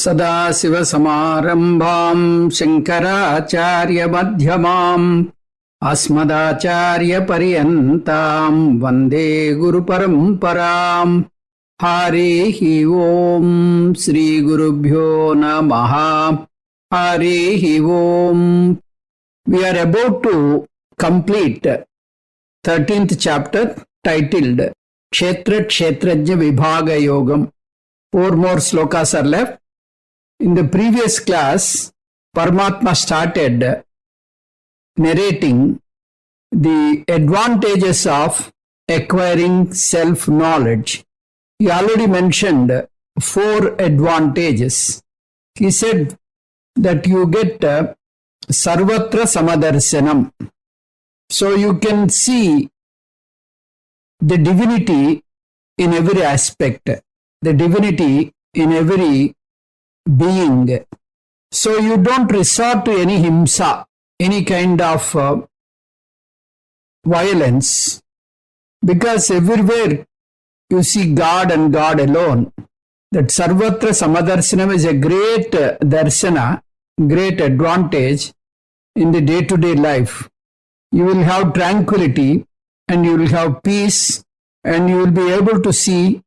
सदाशिवसमारम्भां शङ्कराचार्यमध्यमाम् अस्मदाचार्यपर्यन्तां वन्दे गुरुपरम्पराम्. हरिः ओम् श्रीगुरुभ्यो नमः. हरिः ओम्. We are about to complete 13th chapter titled Kshetra Kshetrajna Vibhaga Yogam. 4 more slokas are left. In the previous class, Paramatma started narrating the advantages of acquiring self-knowledge. He already mentioned 4 advantages. He said that you get Sarvatra Samadarsanam. So you can see the divinity in every aspect, the divinity in every being. So you don't resort to any himsa, any kind of violence, because everywhere you see God and God alone. That Sarvatra Samadarsanam is a great darsana, great advantage in the day-to-day life. You will have tranquility and you will have peace and you will be able to see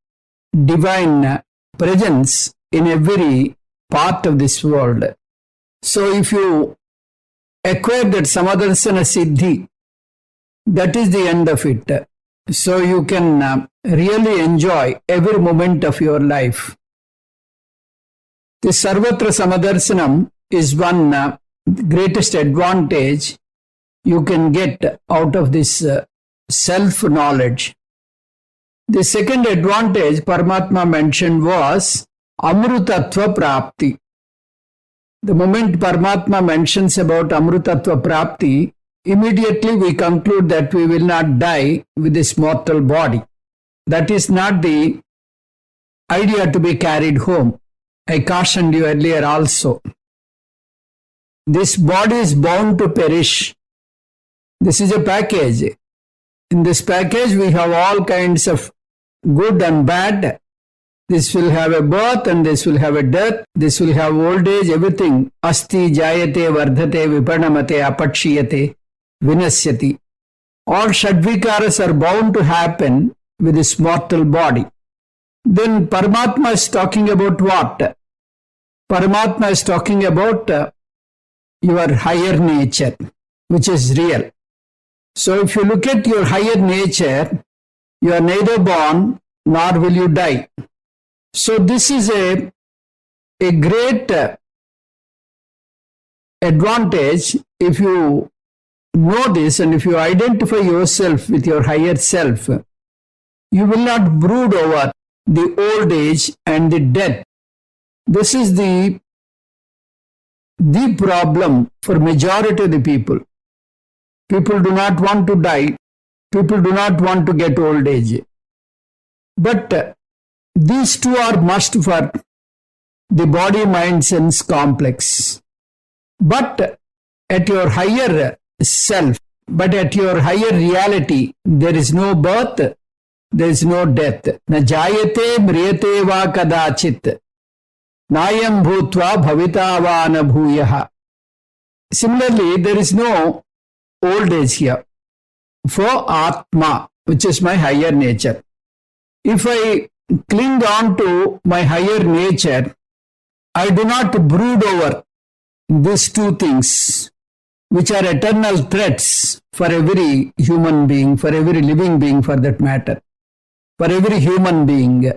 divine presence in every part of this world. So if you acquire that Samadarsana Siddhi, that is the end of it. So you can really enjoy every moment of your life. This Sarvatra Samadarsanam is one greatest advantage you can get out of this self-knowledge. The second advantage Paramatma mentioned was Amrutatva Prapti. The moment Paramatma mentions about Amrutatva Prapti, immediately we conclude that we will not die with this mortal body. That is not the idea to be carried home. I cautioned you earlier also. This body is bound to perish. This is a package. In this package, we have all kinds of good and bad. This will have a birth and this will have a death. This will have old age, everything. Asti, jayate, vardhate, vipanamate, apakshiyate, vinasyati. All shadvikaras are bound to happen with this mortal body. Then Paramatma is talking about what? Paramatma is talking about your higher nature, which is real. So if you look at your higher nature, you are neither born nor will you die. So this is a great advantage if you know this and if you identify yourself with your higher self. You will not brood over the old age and the death. This is the problem for majority of the people. People do not want to die. People do not want to get old age. But these two are must for the body, mind, sense complex. But at your higher self, but at your higher reality, there is no birth, there is no death. Na jayate mriyate va kadachit. Nayam bhutva bhavitavana bhuyaha. Similarly, there is no old age here for Atma, which is my higher nature. If I cling on to my higher nature, I do not brood over these two things, which are eternal threats for every human being, for every living being for that matter, for every human being.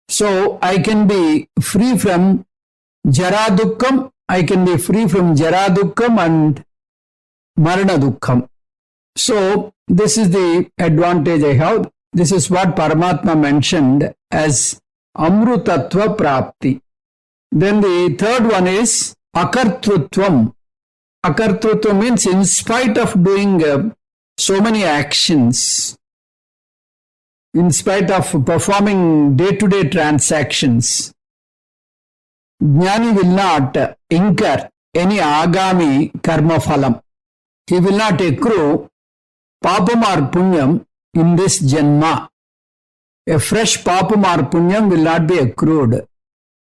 So I can be free from Jara Dukkham, I can be free from Jara Dukkham and Marana Dukkham. So this is the advantage I have. This is what Paramatma mentioned as Amrutatva Prapti. Then the third one is Akartrutvam. Akartrutvam means in spite of doing so many actions, in spite of performing day-to-day transactions, Jnani will not incur any agami karma phalam. He will not accrue papam or punyam in this janma. A fresh papam or punyam will not be accrued.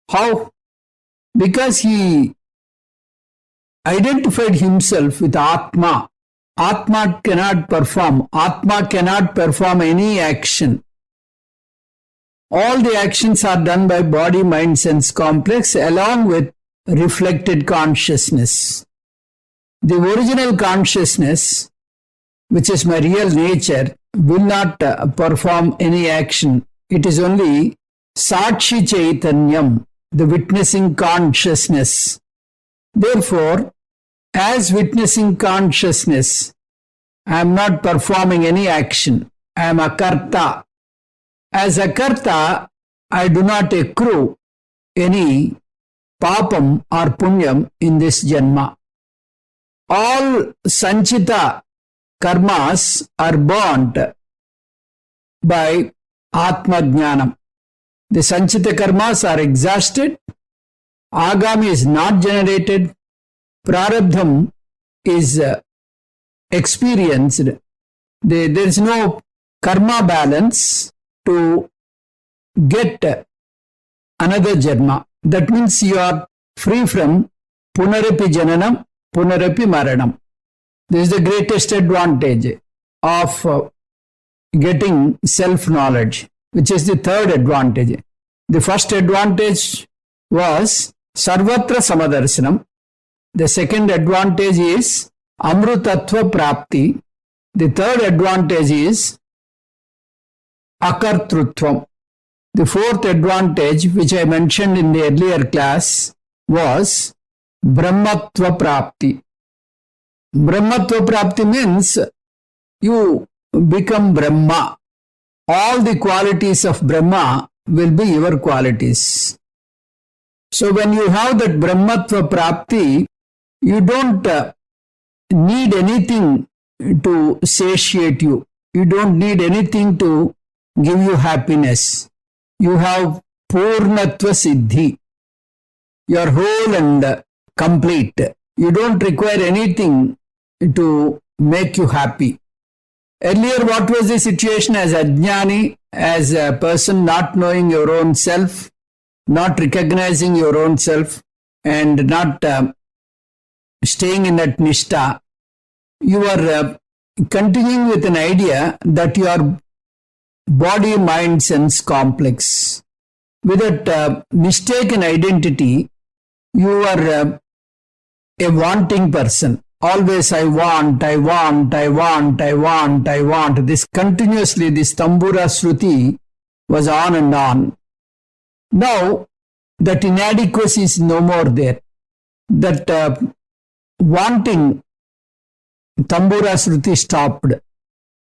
How? because he identified himself with Atma. Atma cannot perform any action. All the actions are done by body, mind, sense complex along with reflected consciousness. The original consciousness, which is my real nature, will not perform any action. It is only Sakshi Chaitanyam, the witnessing consciousness. Therefore, as witnessing consciousness, I am not performing any action. I am a karta. As a karta, I do not accrue any papam or punyam in this janma. All sanchita karmas are burnt by Atma Jnanam. The sanchita karmas are exhausted. Agami is not generated. Prarabdham is experienced. There is no karma balance to get another janma. That means you are free from punarapi jananam, punarapi maranam. This is the greatest advantage of getting self-knowledge, which is the third advantage. The first advantage was sarvatra samadarsanam. The second advantage is amrutatva prapti. The third advantage is akartrutvam. The fourth advantage, which I mentioned in the earlier class, was brahmatva prapti. Brahmatva prapti means you become Brahma. All the qualities of Brahma will be your qualities. So when you have that brahmatva prapti, you don't need anything to satiate you. You don't need anything to give you happiness. You have purnatva siddhi. You are whole and complete. You don't require anything to make you happy. Earlier, what was the situation as ajnani, as a person not knowing your own self, not recognizing your own self, and not staying in that nishta? You are continuing with an idea that you are body, mind, sense complex. With that mistaken identity, you are a wanting person. Always I want. This continuously, this tambura shruti was on and on. Now, that inadequacy is no more there. That wanting tambura shruti stopped.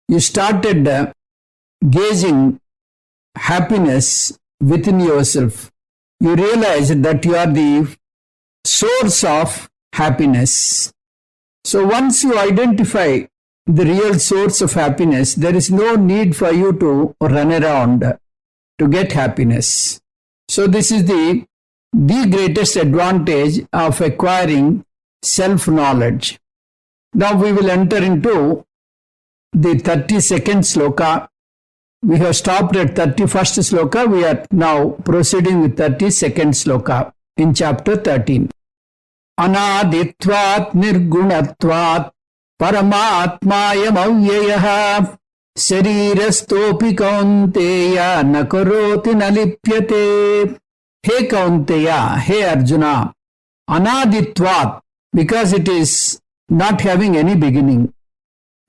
You started gauging happiness within yourself. You realized that you are the source of happiness. So once you identify the real source of happiness, there is no need for you to run around to get happiness. So this is the greatest advantage of acquiring self-knowledge. Now we will enter into the 32nd sloka. We have stopped at 31st sloka. We are now proceeding with 32nd sloka in chapter 13. Anaditvat nirgunatvat paramatmayam avyayah sarirastopi kaunteya nakaroti nalipyate. Hey Kaunteya, hey Arjuna, anaditvat, because it is not having any beginning.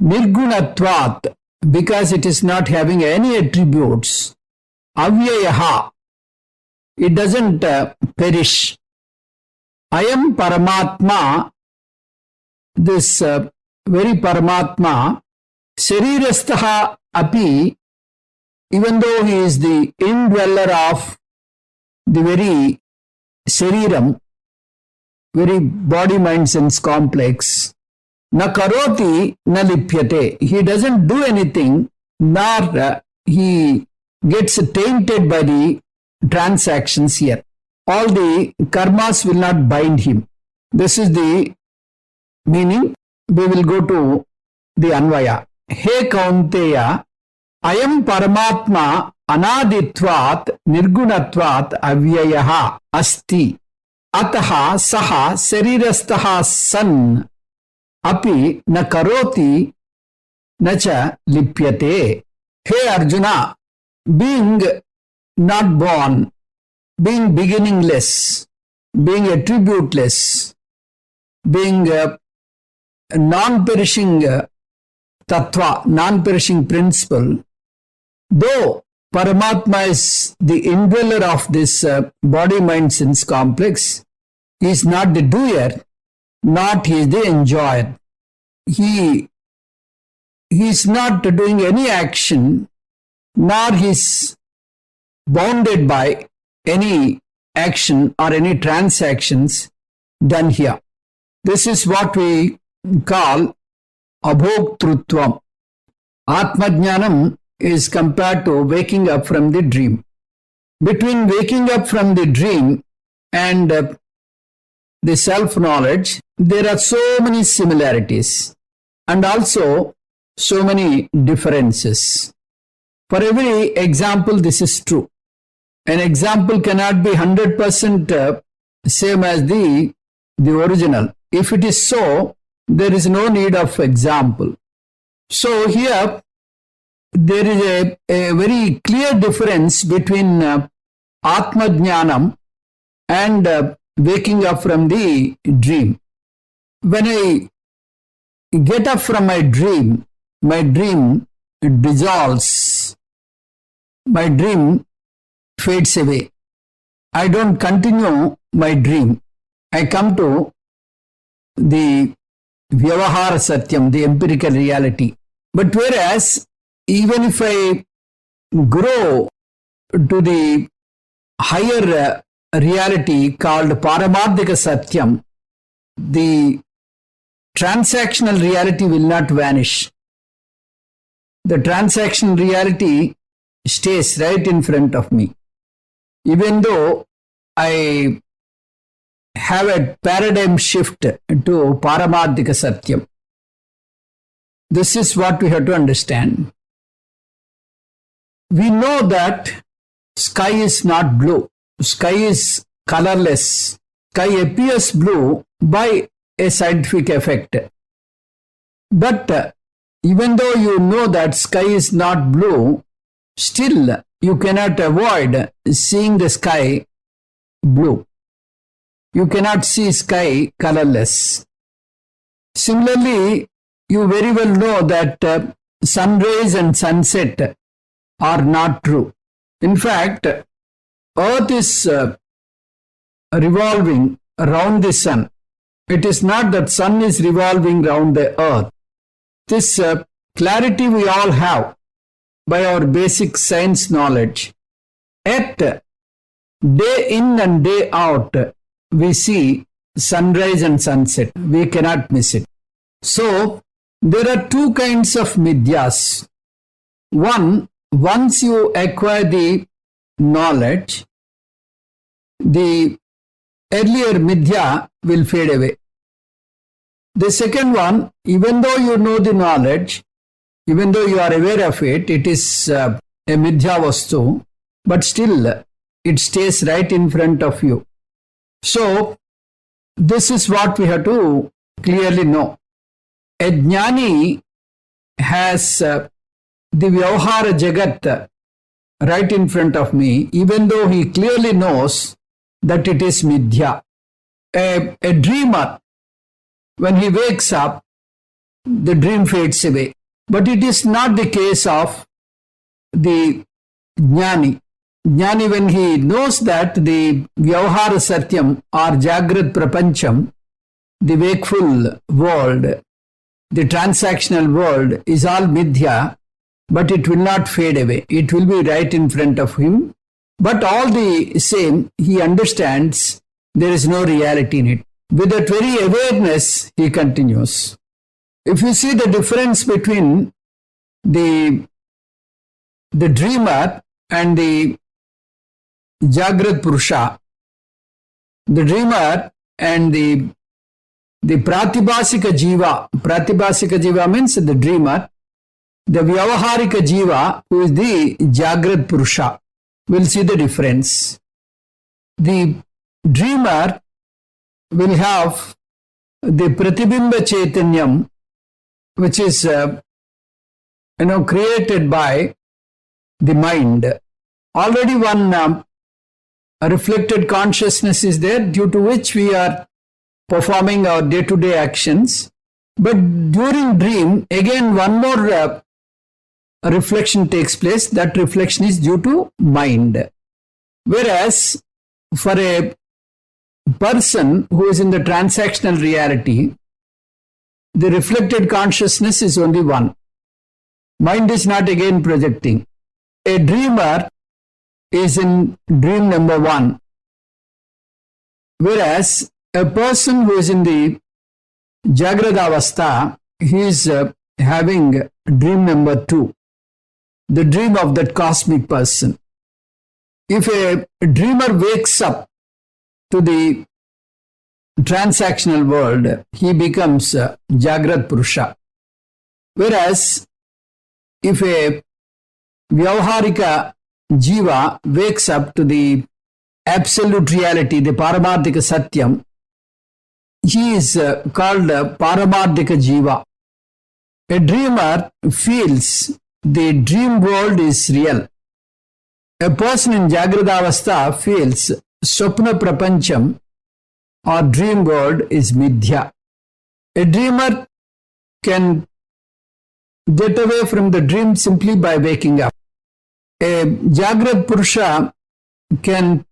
Nirgunatvat, because it is not having any attributes. Avyayaha, it doesn't perish. I am Paramatma, this very Paramatma, Sarirastaha api, even though he is the indweller of the very Sariram, very body, mind, sense complex, na karoti na lipyate. He doesn't do anything, nor he gets tainted by the transactions here. All the karmas will not bind him. This is the meaning. We will go to the Anvaya. He Kaunteya, Ayam Paramatma anaditvat nirgunatvat avyayaha asti. Ataha saha sarirastaha san api na karoti nacha lipyate. Hey Arjuna, being not born, being beginningless, being attributeless, being non-perishing tattva, non-perishing principle, though Paramatma is the indweller of this body-mind sense complex, he is not the doer, not he is the enjoyer. He is not doing any action, nor he is bounded by any action or any transactions done here. This is what we call abhoktrutvam. Atmajnanam is compared to waking up from the dream. Between waking up from the dream and the self-knowledge, there are so many similarities and also so many differences. For every example, this is true. An example cannot be 100% same as the original. If it is so, there is no need of example. So here, there is a very clear difference between Atmajnanam and waking up from the dream. When I get up from my dream dissolves. My dream fades away. I don't continue my dream. I come to the Vyavahara Satyam, the empirical reality. But whereas, even if I grow to the higher reality called Paramarthika Satyam, the transactional reality will not vanish. The transactional reality stays right in front of me. Even though I have a paradigm shift to Paramarthika Satyam. This is what we have to understand. We know that sky is not blue. Sky is colorless. Sky appears blue by a scientific effect. But even though you know that sky is not blue, still you cannot avoid seeing the sky blue. You cannot see sky colorless. Similarly, you very well know that sunrise and sunset are not true. In fact, Earth is revolving around the sun. It is not that sun is revolving around the earth. This clarity we all have by our basic science knowledge. Yet, day in and day out, we see sunrise and sunset. We cannot miss it. So, there are two kinds of midyas. One, once you acquire the knowledge, the earlier midya will fade away. The second one, even though you know the knowledge, even though you are aware of it, it is a midya vastu, but still it stays right in front of you. So, this is what we have to clearly know. A jnani has the Vyavahara Jagat right in front of me, even though he clearly knows that it is midya. A dreamer, when he wakes up, the dream fades away. But it is not the case of the jnani. Jnani, when he knows that the Vyavahara Satyam or Jagrat Prapancham, the wakeful world, the transactional world is all midya, but it will not fade away. It will be right in front of him. But all the same, he understands there is no reality in it. With that very awareness, he continues. If you see the difference between the dreamer and the Jagrat Purusha, the dreamer and the Pratibhasika Jiva means the dreamer, the Vyavaharika Jiva, who is the Jagrat Purusha, will see the difference. The dreamer will have the Pratibimba Chaitanyam, which is created by the mind. Already one reflected consciousness is there, due to which we are performing our day-to-day actions. But during dream, again one more reflection takes place. That reflection is due to mind. Whereas for a person who is in the transactional reality, the reflected consciousness is only one. Mind is not again projecting. A dreamer is in dream number one, whereas a person who is in the Jagrada Avastha, he is having dream number two, the dream of that cosmic person. If a dreamer wakes up to the transactional world, he becomes Jagrat Purusha. Whereas if a Vyavaharika Jiva wakes up to the absolute reality, the Paramarthika Satyam, he is called Paramarthika Jiva. A dreamer feels the dream world is real. A person in Jagrada Avastha feels Swapna Prapancham or dream world is Midya. A dreamer can get away from the dream simply by waking up. A Jagrat Purusha can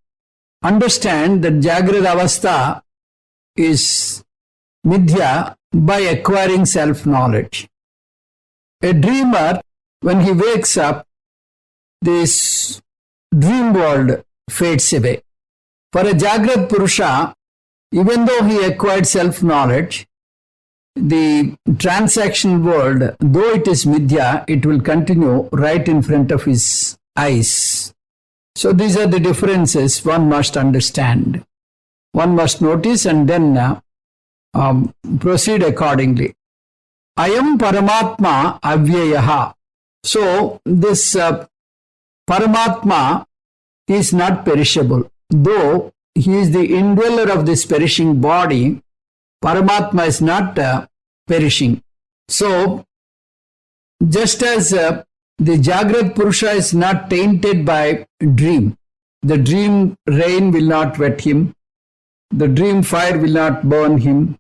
understand that Jagrat Avastha is Midya by acquiring self-knowledge. A dreamer, when he wakes up, this dream world fades away. For a Jagrat Purusha, even though he acquired self-knowledge, the transaction world, though it is Midya, it will continue right in front of his eyes. So these are the differences one must understand. One must notice and then proceed accordingly. Ayam Paramatma Avyayaha. So this Paramatma is not perishable. Though he is the indweller of this perishing body, Paramatma is not perishing. So, just as the Jagrat Purusha is not tainted by dream, the dream rain will not wet him, the dream fire will not burn him,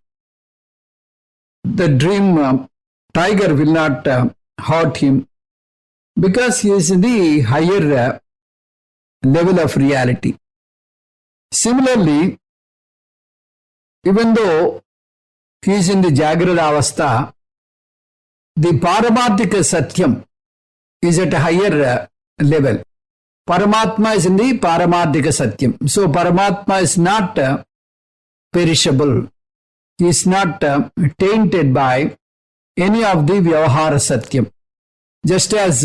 the dream tiger will not hurt him, because he is in the higher level of reality. Similarly, even though he is in the Jagrada Avastha, the Paramarthika Satyam is at a higher level. Paramatma is in the Paramarthika Satyam. So Paramatma is not perishable. He is not tainted by any of the Vyavahara Satyam. Just as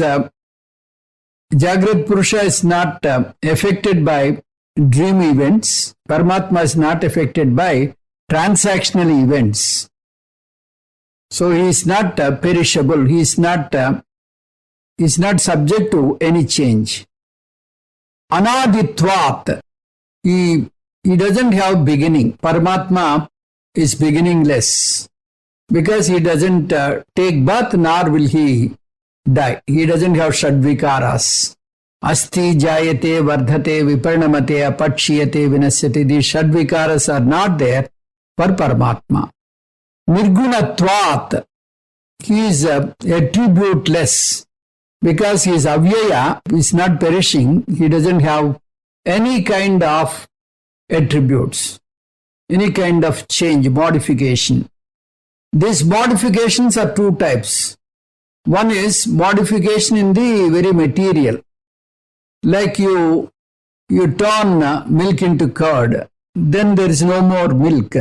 Jagrat Purusha is not affected by dream events, Paramatma is not affected by transactional events. So he is not perishable. He is not subject to any change. Anaditvat. He doesn't have beginning. Paramatma is beginningless because he doesn't take birth nor will he die. He doesn't have Shadvikaras. Asti jayate vardhate viparnamate apachiyate vinasyate. These Shadvikaras are not there for Paramatma. Nirgunatvat. He is attributeless because he is avyaya, he is not perishing. He doesn't have any kind of attributes, any kind of change, modification. These modifications are two types. One is modification in the very material. Like you turn milk into curd, then there is no more milk.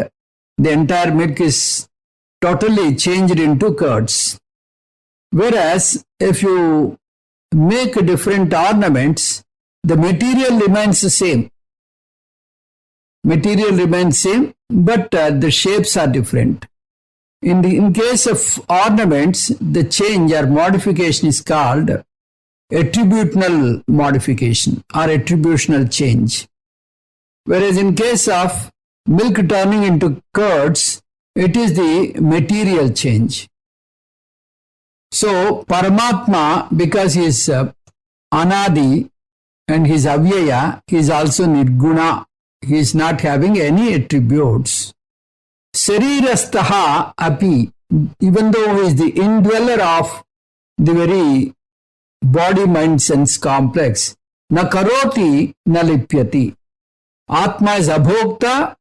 The entire milk is totally changed into curds. Whereas if you make different ornaments, the material remains the same. Material remains same, but the shapes are different. In case of ornaments, the change or modification is called attributional modification or attributional change. Whereas in case of milk turning into curds, it is the material change. So Paramatma, because he is Anadi and he is Avyaya, he is also Nirguna. He is not having any attributes. Sarirastaha api, even though he is the indweller of the very body, mind, sense complex, na karoti na lipyati. Atma is abhokta,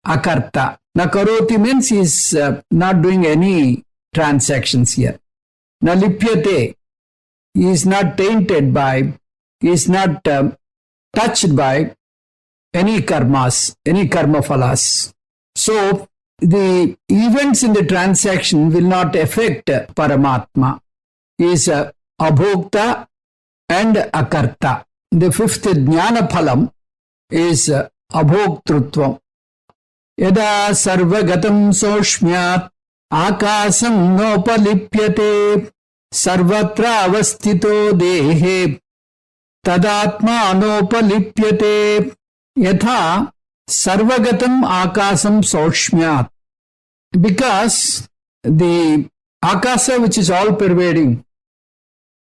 akarta. Na karoti means he is not doing any transactions here. Na lipyate, he is not tainted by, he is not touched by any karmas, any karma phalas. So the events in the transaction will not affect Paramatma. He is abhokta and akarta. The fifth jnana phalam is abhoktrutvam. Yada sarvagatam soshmyat akasam nopalipyate sarvatra avastito dehe tadatma nopalipyate yatha sarvagatam akasam soshmyat. Because the akasa, which is all pervading,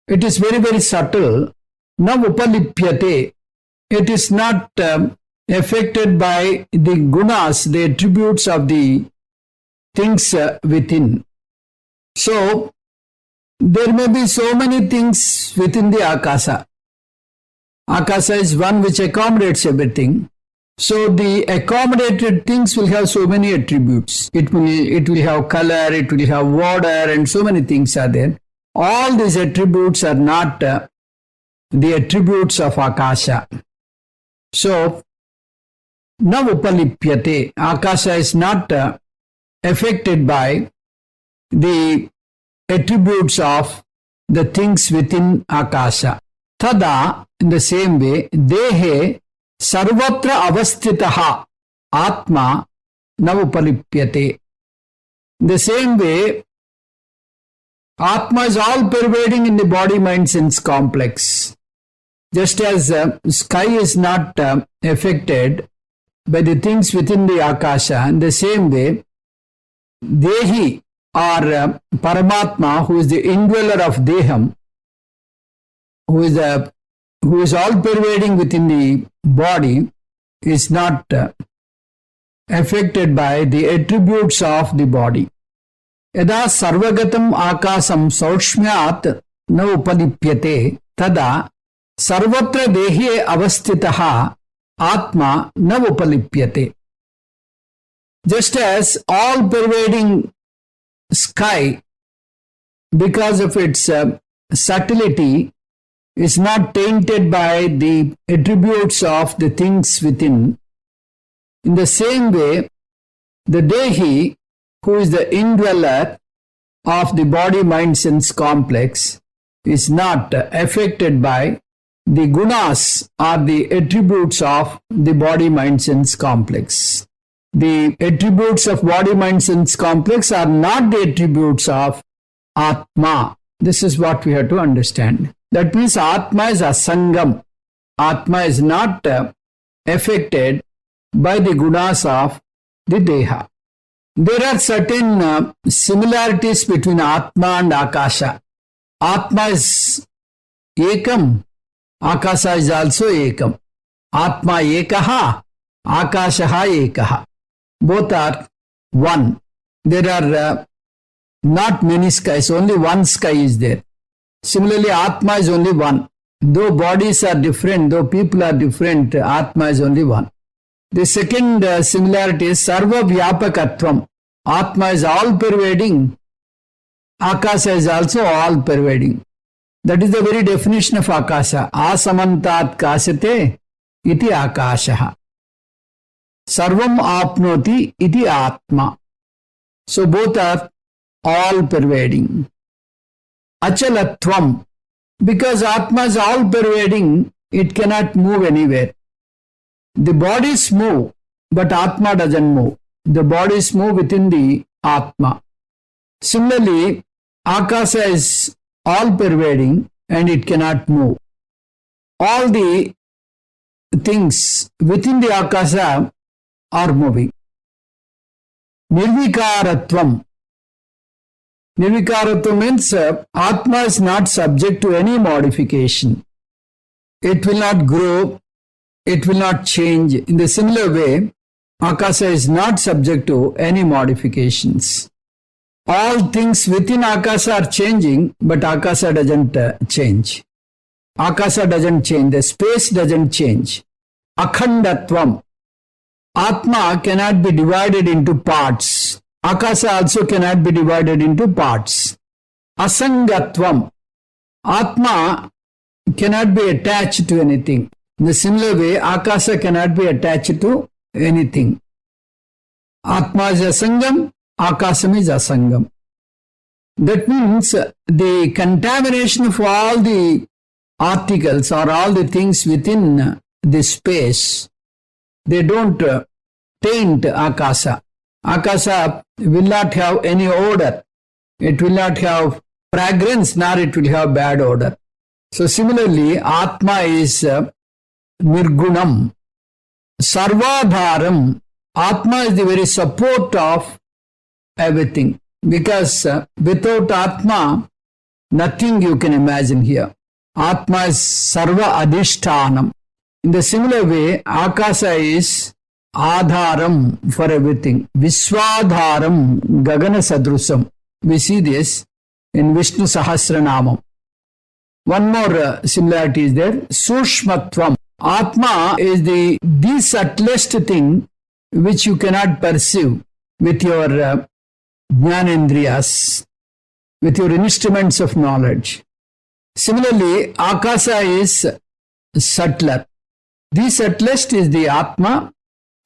it is very, very subtle. Na upalipyate. It is not affected by the gunas, the attributes of the things within. So, there may be so many things within the akasa. Akasa is one which accommodates everything. So the accommodated things will have so many attributes. It will have color, it will have water, and so many things are there. All these attributes are not the attributes of Akasha. So, na upalipyate. Akasha is not affected by the attributes of the things within Akasha. Tada, in the same way, dehe sarvatra avastitaha atma na upalipyate. In the same way, Atma is all pervading in the body, mind, sense complex. Just as sky is not affected by the things within the Akasha, in the same way, Dehi or Paramatma, who is the indweller of Deham, who is all pervading within the body, is not affected by the attributes of the body. Yada sarvagatam akasam saushmyat na upalipyate tada sarvatra dehe avastitaha atma na upalipyate. Just as all pervading sky, because of its subtlety, is not tainted by the attributes of the things within, in the same way, the Dehi, who is the indweller of the body, mind, sense complex, is not affected by the gunas or the attributes of the body, mind, sense complex. The attributes of body, mind, sense complex are not the attributes of Atma. This is what we have to understand. That means Atma is asangam. Atma is not affected by the gunas of the Deha. There are certain similarities between Atma and Akasha. Atma is Ekam, Akasha is also Ekam. Atma Ekaha, Akashaha Ekaha. Both are one. There are not many skies, only one sky is there. Similarly, Atma is only one. Though bodies are different, though people are different, Atma is only one. The second similarity is Sarva Vyapakatvam. Atma is all pervading. Akasa is also all pervading. That is the very definition of Akasa. Asamantat kasate iti Akashaha. Sarvam apnoti iti Atma. So both are all pervading. Achalatvam. Because Atma is all pervading, it cannot move anywhere. The bodies move, but Atma doesn't move. The bodies move within the Atma. Similarly, Akasa is all pervading and it cannot move. All the things within the Akasa or moving. Nirvikaratvam. Nirvikaratvam means Atma is not subject to any modification. It will not grow, it will not change. In the similar way, Akasa is not subject to any modifications. All things within Akasa are changing, but Akasa doesn't change. Akasa doesn't change, the space doesn't change. Akhandatvam. Atma cannot be divided into parts. Akasa also cannot be divided into parts. Asangatvam. Atma cannot be attached to anything. In the similar way, Akasa cannot be attached to anything. Atma is asangam, Akasam is asangam. That means the contamination of all the articles or all the things within the space, they don't taint Akasa. Akasa will not have any odor. It will not have fragrance, nor it will have bad odor. So similarly, Atma is Nirgunam. Sarvadharam. Atma is the very support of everything. Because without Atma, nothing you can imagine here. Atma is Sarva Adhishtanam. In the similar way, Akasa is Adharam for everything. Viswadharam Gagana Sadrusam. We see this in Vishnu Sahasranamam. One more similarity is there. Sushmatvam. Atma is the subtlest thing which you cannot perceive with your jnanendriyas, with your instruments of knowledge. Similarly, Akasa is subtler. The subtlest is the Atma.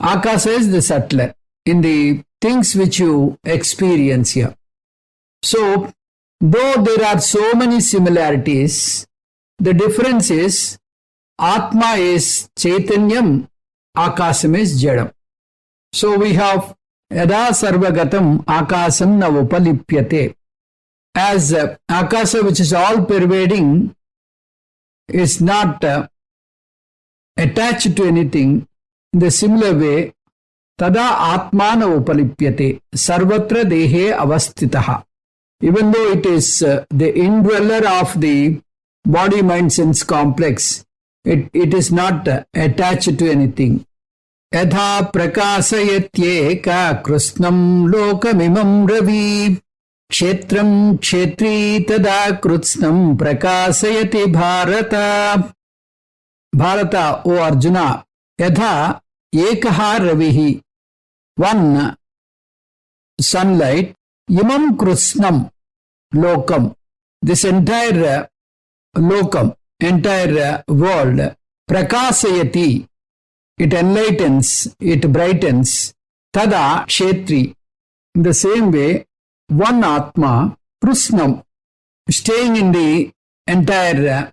Akasa is the subtler in the things which you experience here. So, though there are so many similarities, the difference is Atma is Chaitanyam, Akasam is Jadam. So we have Yada Sarvagatam Akasam na upalipyate. As Akasa, which is all pervading, is not attached to anything, in the similar way, Tada Atmana upalipyate. Sarvatra dehe avastitaha. Even though it is the indweller of the body, mind, sense complex, it is not attached to anything. Yadha prakasayatyeka krusnam lokamimam ravi kshetram kshetri tada krusnam prakasayati bharata. Bharata, O Arjuna, yadha ekaha ravihi, one sunlight, imam krusnam lokam, this entire lokam, entire world, prakasayati, it enlightens, it brightens, tada kshetri. In the same way, one Atma, prusnam, staying in the entire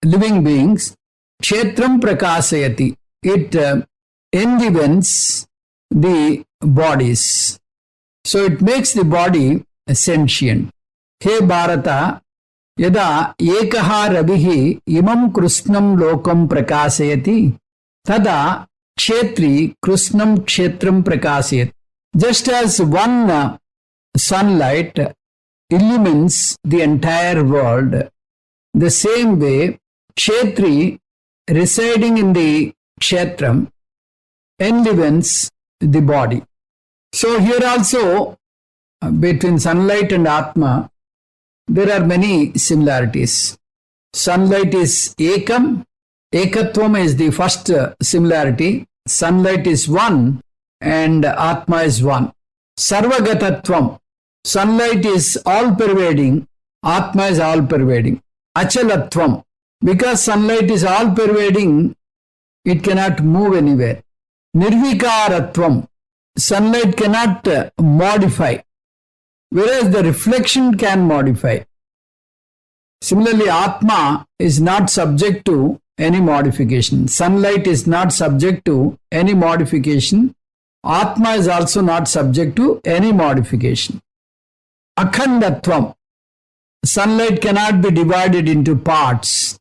living beings, kshetram prakasayati, it enlivens the bodies. So it makes the body sentient. He Bharata, yada ekaha ravihi imam krusnam lokam prakasayati, tada kshetri krusnam kshetram prakasayat. Just as one sunlight illumines the entire world, the same way kshetri residing in the kshetram enlivens the body. So here also, between sunlight and Atma, there are many similarities. Sunlight is ekam. Ekatvam is the first similarity. Sunlight is one and Atma is one. Sarvagatatvam. Sunlight is all pervading. Atma is all pervading. Achalatvam. Because sunlight is all pervading, it cannot move anywhere. Nirvikaratvam. Sunlight cannot modify, whereas the reflection can modify. Similarly, Atma is not subject to any modification. Sunlight is not subject to any modification. Atma is also not subject to any modification. Akhandatvam. Sunlight cannot be divided into parts.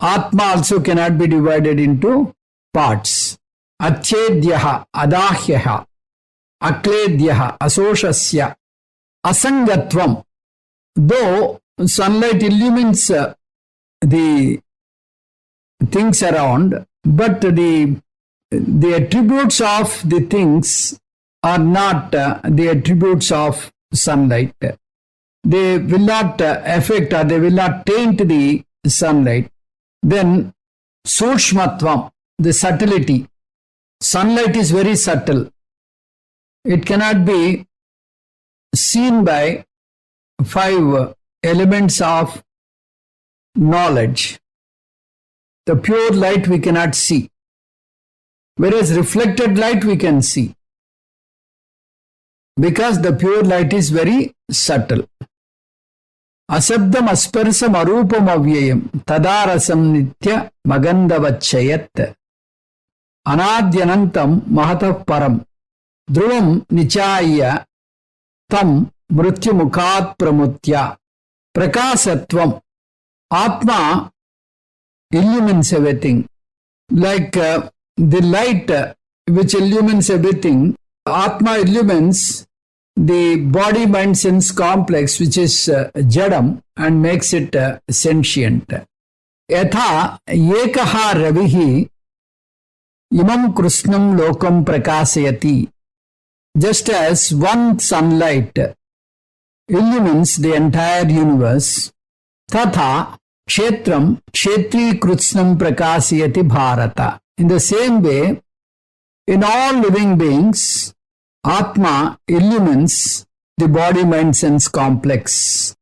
Atma also cannot be divided into parts. Achedyaha, Adahyaha, Akledyaha, Asoshasya, Asangatvam. Though sunlight illumines the things around, but the attributes of the things are not the attributes of sunlight. They will not affect or they will not taint the sunlight. Then Surshmatvam, the subtlety. Sunlight is very subtle. It cannot be seen by 5 elements of knowledge. The pure light we cannot see, whereas reflected light we can see, because the pure light is very subtle. Asabdam asparsam arupam avyayam tadarasam nitya magandavachayat anadyanantam mahatah param dhruvam nichaya tam mrityumukhat pramutya prakasatvam. Atma illumines everything. Like the light which illumines everything, Atma illumines the body mind sense complex, which is jadam, and makes it sentient. Yatha ekaha ravihi imam krusnam lokam prakasayati. Just as one sunlight illumines the entire universe, tatha kshetram kshetri krusnam prakasayati bharata. In the same way, in all living beings, Atma illumines the body mind sense complex.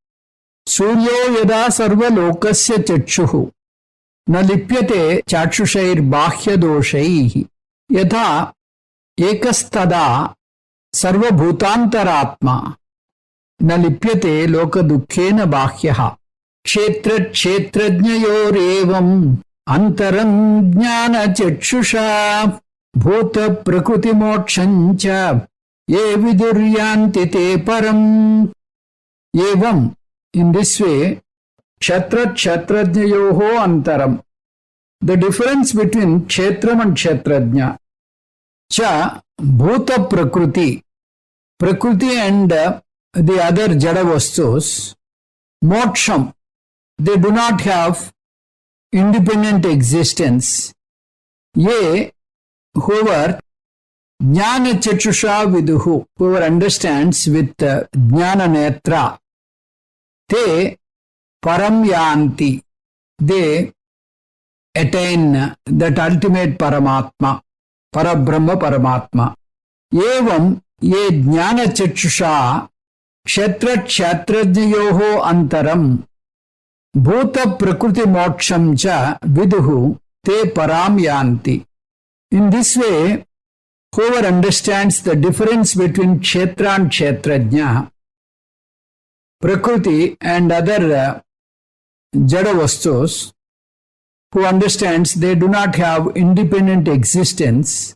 Suryo yada sarva lokasya chakshuhu na lipyate chakshushair bahya doshaihi yatha ekastada sarva bhutantaratma na lipyate loka dukkhena bahyaha kshetra kshetrajnayorevam antaram jnana chakshusha bhuta prakriti mokshancha ye viduryanti te param. Evam, in this way, kshetra kshetrajnayoho antaram. The difference between kshetram and kshetrajna. Cha bhuta prakriti. Prakriti and the other jada vastus. Moksham. They do not have independent existence. Ye, whoever jnana chakshusha viduhu, whoever understands with jnana netra, te param yanti, they attain that ultimate paramatma, parabrahma paramatma. Evam ye jnana chakshusha kshetra kshetrajnayoho antaram bhuta prakriti moksham cha viduhu te param yanti. In this way, whoever understands the difference between kshetra and kshetrajna, prakriti and other jada vastus, who understands they do not have independent existence,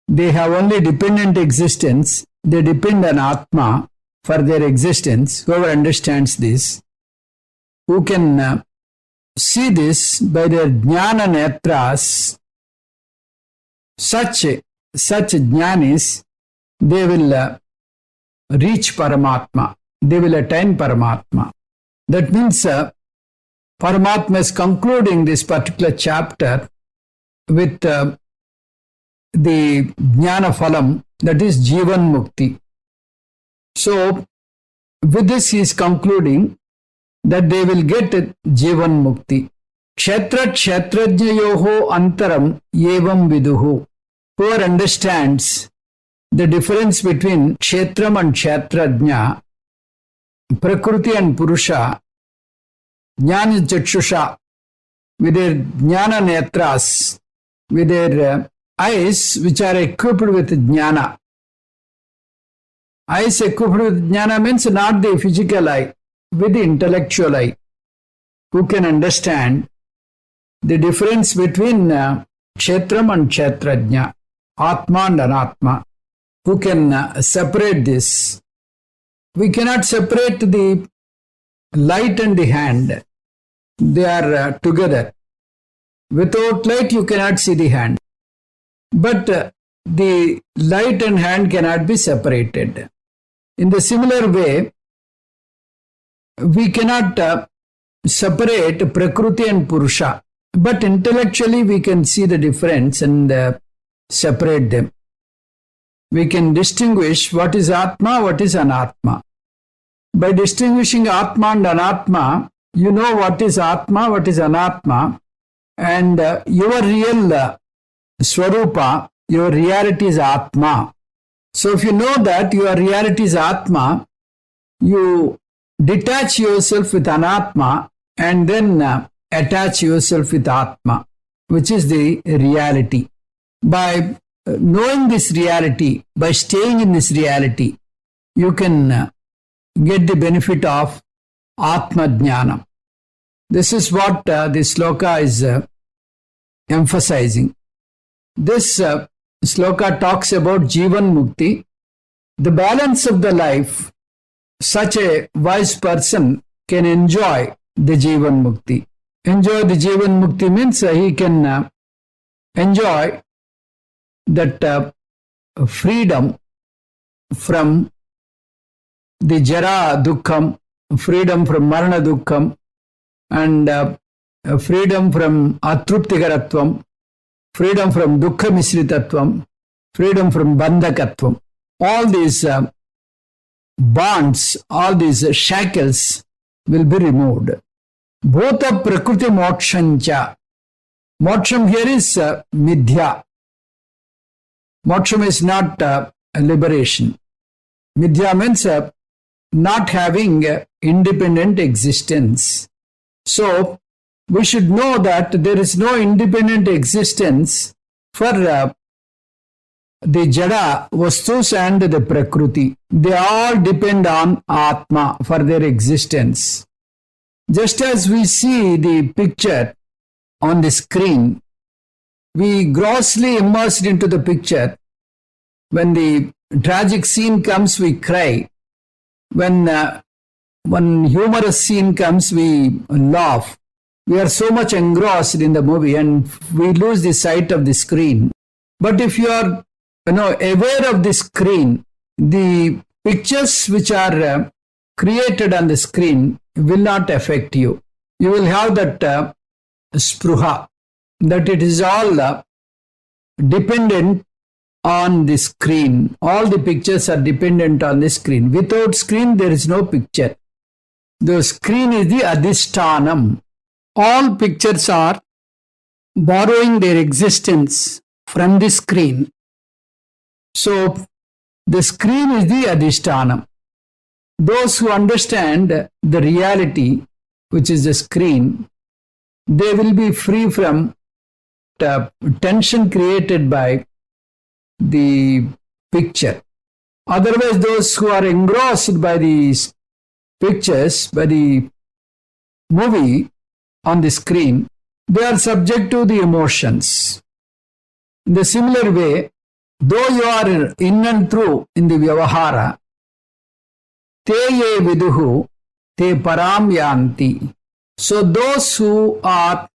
they have only dependent existence, they depend on Atma for their existence. Whoever understands this, who can see this by their jnana netras, such jnanis, they will reach Paramatma. They will attain Paramatma. That means Paramatma is concluding this particular chapter with the Jnana Phalam, that is Jivan Mukti. So, with this he is concluding that they will get Jivan Mukti. Kshetra kshetrajnayoho antaram evam viduhu. Whoever understands the difference between kshetram and kshetrajna, prakriti and purusha, jnana chakshusha, with their jnana netras, with their eyes which are equipped with jnana. Eyes equipped with jnana means not the physical eye, with the intellectual eye, who can understand the difference between kshetram and kshetrajna, atma and anatma, who can separate this. We cannot separate the light and the hand. They are together. Without light, you cannot see the hand. But the light and hand cannot be separated. In the similar way, we cannot separate Prakriti and Purusha, but intellectually we can see the difference and separate them. We can distinguish what is Atma, what is Anatma. By distinguishing Atma and Anatma, you know what is Atma, what is Anatma, and your real Swarupa, your reality is Atma. So if you know that your reality is Atma, you detach yourself with Anatma and then attach yourself with Atma, which is the reality. By knowing this reality, by staying in this reality, you can get the benefit of Atma Jnana. This is what the sloka is emphasizing. This sloka talks about Jivan Mukti, the balance of the life. Such a wise person can enjoy the Jivan Mukti. Enjoy the Jivan Mukti means he can enjoy that freedom from the Jara Dukkham, freedom from Marana Dukkham, and freedom from Atruptigaratvam, freedom from Dukkha Misritatvam, freedom from Bandhakatvam. All these bonds, all these shackles will be removed. Bhota Prakriti Mokshancha. Moksham here is Midya. Moksham is not liberation. Midya means not having independent existence. So, we should know that there is no independent existence for the Jada, Vastus and the Prakriti. They all depend on Atma for their existence. Just as we see the picture on the screen, we grossly immersed into the picture. When the tragic scene comes, we cry. When one humorous scene comes, we laugh. We are so much engrossed in the movie and we lose the sight of the screen. But if you are aware of the screen, the pictures which are created on the screen will not affect you. You will have that spruha, that it is all dependent on the screen. All the pictures are dependent on the screen. Without screen, there is no picture. The screen is the adhishtanam. All pictures are borrowing their existence from the screen. So, the screen is the adhishtanam. Those who understand the reality, which is the screen, they will be free from the tension created by the picture. Otherwise, those who are engrossed by these pictures, by the movie on the screen, they are subject to the emotions. In the similar way, though you are in and through in the Vyavahara, te ye viduhu, te param yanti. So those who are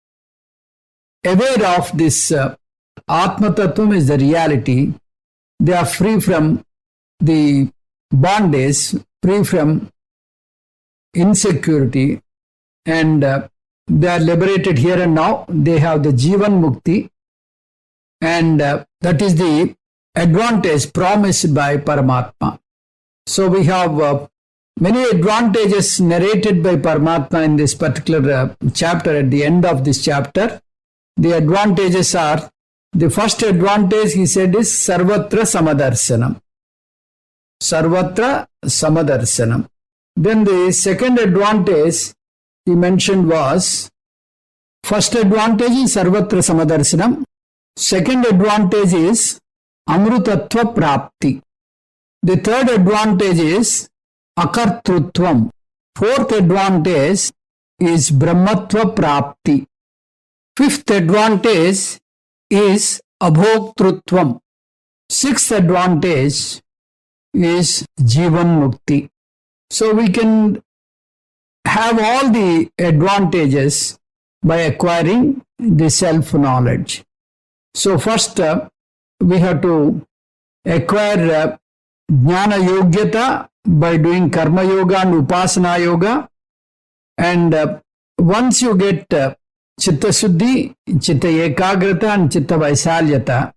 aware of this Atma Tattvam is the reality, they are free from the bondage, free from insecurity, and they are liberated here and now. They have the Jivan Mukti, and that is the advantage promised by Paramatma. So we have many advantages narrated by Paramatma in this particular chapter. At the end of this chapter, the advantages are, the first advantage he said is Sarvatra Samadarsanam. Sarvatra Samadarsanam. Then the second advantage he mentioned was, first advantage is Sarvatra Samadarsanam. Second advantage is Amrutatva Prapti. The third advantage is Akartrutvam. Fourth advantage is Brahmatva Prapti. Fifth advantage is Abhoktrutvam. Sixth advantage is Jivan Mukti. So we can have all the advantages by acquiring the self-knowledge. So first, we have to acquire jnana yogyata by doing karma yoga and upasana yoga. And once you get chitta suddhi, chitta ekagrata and chitta vaisalyata,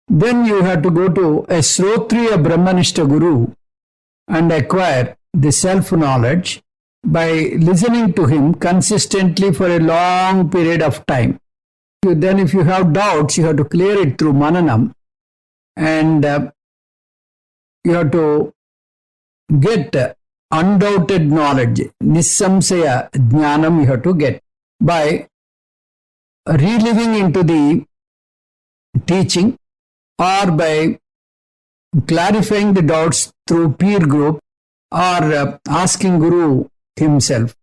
then you have to go to a Srotriya Brahmanishta Guru and acquire the self-knowledge by listening to him consistently for a long period of time. Then if you have doubts, you have to clear it through mananam, and you have to get undoubted knowledge, nissamsaya jnanam you have to get by reliving into the teaching or by clarifying the doubts through peer group or asking Guru himself.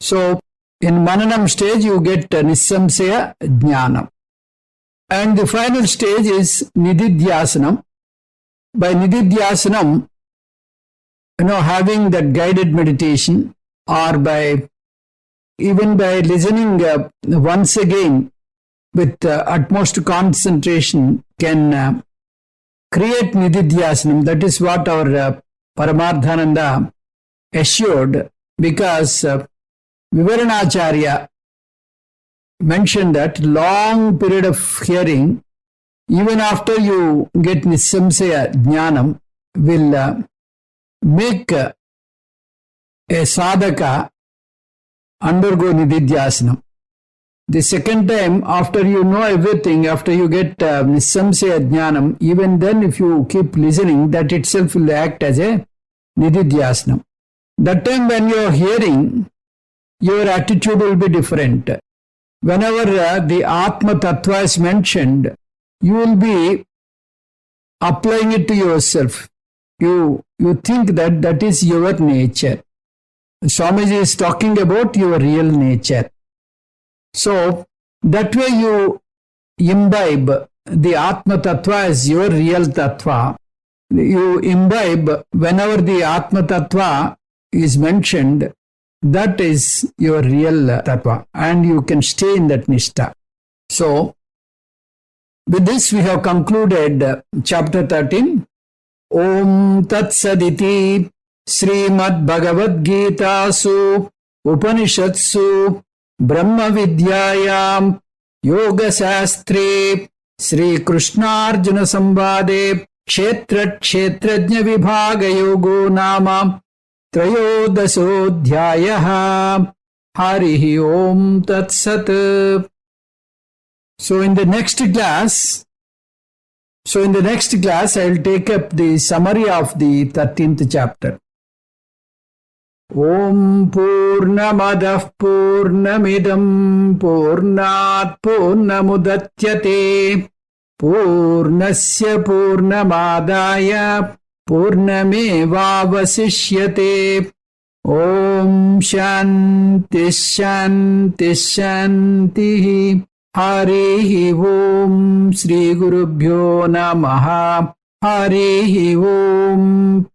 So in Mananam stage you get Nissamsaya Jnanam. And the final stage is Nididhyasanam. By Nididhyasanam, having that guided meditation, or by even by listening once again with utmost concentration, can create Nididhyasanam. That is what our Paramarthananda assured, because Vivaranacharya mentioned that long period of hearing, even after you get Nissamsaya Jnanam, will make a sadhaka undergo Nididhyasanam. The second time, after you know everything, after you get Nissamsaya Jnanam, even then if you keep listening, that itself will act as a Nididhyasanam. That time when you are hearing, your attitude will be different. Whenever the Atma Tattva is mentioned, you will be applying it to yourself. You think that that is your nature. Swamiji is talking about your real nature. So that way you imbibe the Atma Tattva as your real Tattva. You imbibe whenever the Atma Tattva is mentioned, that is your real Tattva, and you can stay in that Nishtha. So with this we have concluded chapter 13. Om Tat Saditi Srimad Bhagavad Gitasu Upanishatsu Brahma Vidyayam Yoga Sastre Sri Krishna Arjuna Sambade Kshetra Kshetrajna Vibhaga Yogo Nama Trayodasodhyayaha. Harihi Om Tat Sat. So in the next class, I will take up the summary of the 13th chapter. Om Purnamadah Purnamidam Purnat Purnamudatyate Purnasya Purnamadaya Purnamevavasishyate. Om Shanti Shanti Shanti. Harihi Om Sri Gurubhyo Namaha. Harihi Om.